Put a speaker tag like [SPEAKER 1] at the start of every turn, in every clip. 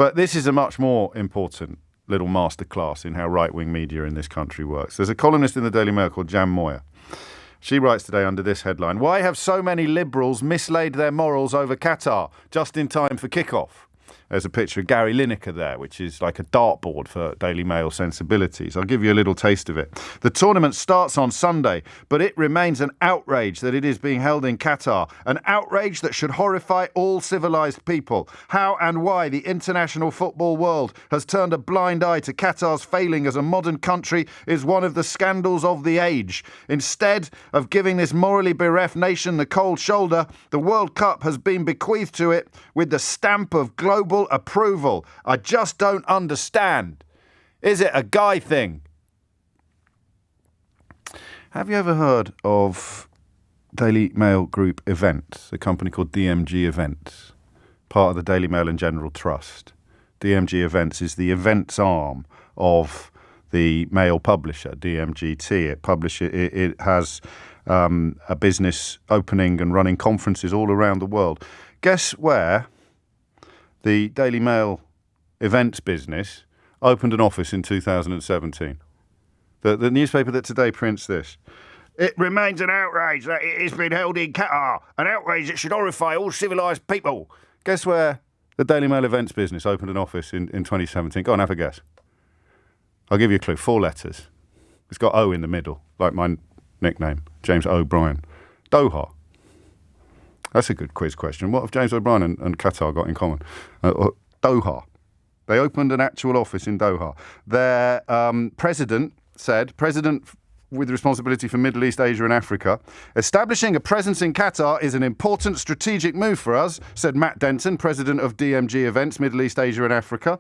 [SPEAKER 1] But this is a much more important little masterclass in how right-wing media in this country works. There's a columnist in the Daily Mail called Jan Moir. She writes today under this headline, "Why have so many liberals mislaid their morals over Qatar just in time for kickoff?" There's a picture of Gary Lineker there, which is like a dartboard for Daily Mail sensibilities. I'll give you a little taste of it. "The tournament starts on Sunday, but it remains an outrage that it is being held in Qatar. An outrage that should horrify all civilised people. How and why the international football world has turned a blind eye to Qatar's failing as a modern country is one of the scandals of the age. Instead of giving this morally bereft nation the cold shoulder, the World Cup has been bequeathed to it with the stamp of global approval. I just don't understand. Is it a guy thing?" Have you ever heard of Daily Mail Group Events, a company called DMG Events, part of the Daily Mail and General Trust? DMG Events is the events arm of the Mail publisher, DMGT. It has a business opening and running conferences all around the world. Guess where the Daily Mail events business opened an office in 2017. The newspaper that today prints this. "It remains an outrage that it has been held in Qatar, an outrage that should horrify all civilised people." Guess where the Daily Mail events business opened an office in 2017? Go on, have a guess. I'll give you a clue. 4 letters. It's got O in the middle, like my nickname, James O'Brien. Doha. That's a good quiz question. What have James O'Brien and Qatar got in common? Doha. They opened an actual office in Doha. Their president with responsibility for Middle East, Asia and Africa, "Establishing a presence in Qatar is an important strategic move for us," said Matt Denton, president of DMG Events, Middle East, Asia and Africa.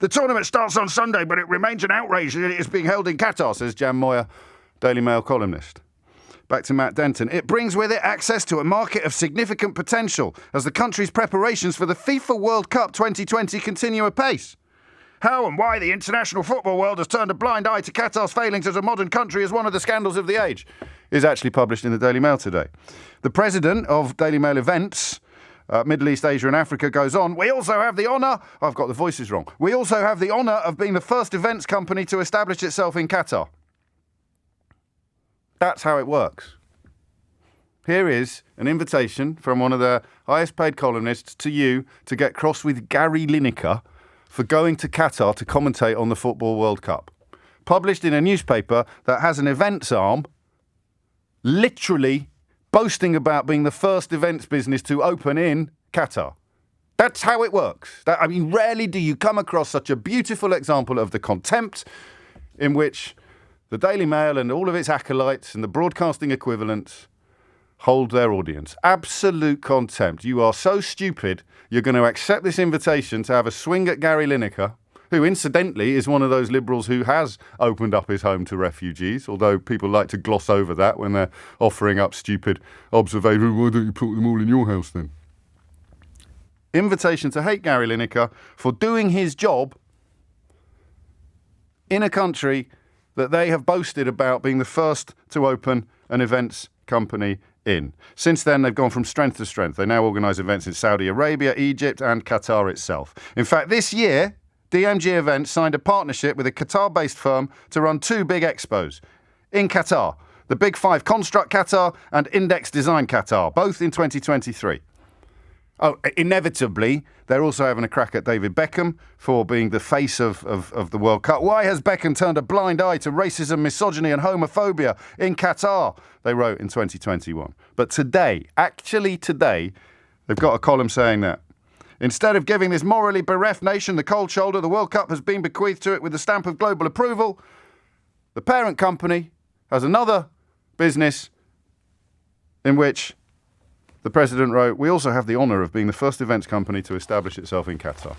[SPEAKER 1] "The tournament starts on Sunday, but it remains an outrage that it is being held in Qatar," says Jan Moir, Daily Mail columnist. Back to Matt Denton. "It brings with it access to a market of significant potential as the country's preparations for the FIFA World Cup 2020 continue apace. How and why the international football world has turned a blind eye to Qatar's failings as a modern country is one of the scandals of the age," is actually published in the Daily Mail today. The president of Daily Mail Events, Middle East, Asia and Africa, goes on, "We also have the honour," I've got the voices wrong, "we also have the honour of being the first events company to establish itself in Qatar." That's how it works. Here is an invitation from one of the highest paid columnists to you to get cross with Gary Lineker for going to Qatar to commentate on the Football World Cup. Published in a newspaper that has an events arm, literally boasting about being the first events business to open in Qatar. That's how it works. Rarely do you come across such a beautiful example of the contempt in which the Daily Mail and all of its acolytes and the broadcasting equivalents hold their audience. Absolute contempt. You are so stupid, you're going to accept this invitation to have a swing at Gary Lineker, who incidentally is one of those liberals who has opened up his home to refugees, although people like to gloss over that when they're offering up stupid observations. "Why don't you put them all in your house then?" Invitation to hate Gary Lineker for doing his job in a country that they have boasted about being the first to open an events company in. Since then, they've gone from strength to strength. They now organise events in Saudi Arabia, Egypt and Qatar itself. In fact, this year, DMG Events signed a partnership with a Qatar-based firm to run 2 big expos in Qatar. The Big 5 Construct Qatar and Index Design Qatar, both in 2023. Oh, inevitably, they're also having a crack at David Beckham for being the face of the World Cup. "Why has Beckham turned a blind eye to racism, misogyny and homophobia in Qatar?" they wrote in 2021. But today, they've got a column saying that. "Instead of giving this morally bereft nation the cold shoulder, the World Cup has been bequeathed to it with the stamp of global approval. The parent company has another business in which the president wrote, "We also have the honour of being the first events company to establish itself in Qatar."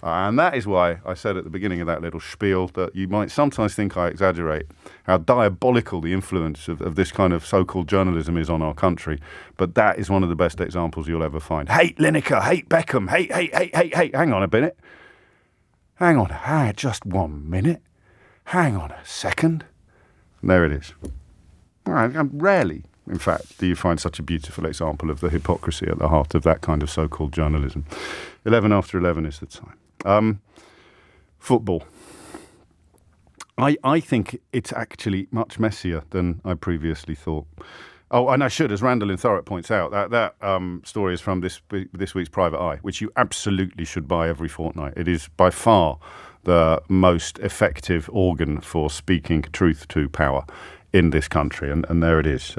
[SPEAKER 1] And that is why I said at the beginning of that little spiel that you might sometimes think I exaggerate how diabolical the influence of this kind of so-called journalism is on our country. But that is one of the best examples you'll ever find. Hate Lineker, hate Beckham, hate. Hang on a minute. Hang on, just 1 minute. Hang on a second. And there it is. Rarely, in fact, do you find such a beautiful example of the hypocrisy at the heart of that kind of so-called journalism. 11 after 11 is the time. Football. I think it's actually much messier than I previously thought. Oh, and I should, as Randall in Thurrock points out, that story is from this week's Private Eye, which you absolutely should buy every fortnight. It is by far the most effective organ for speaking truth to power in this country, and there it is.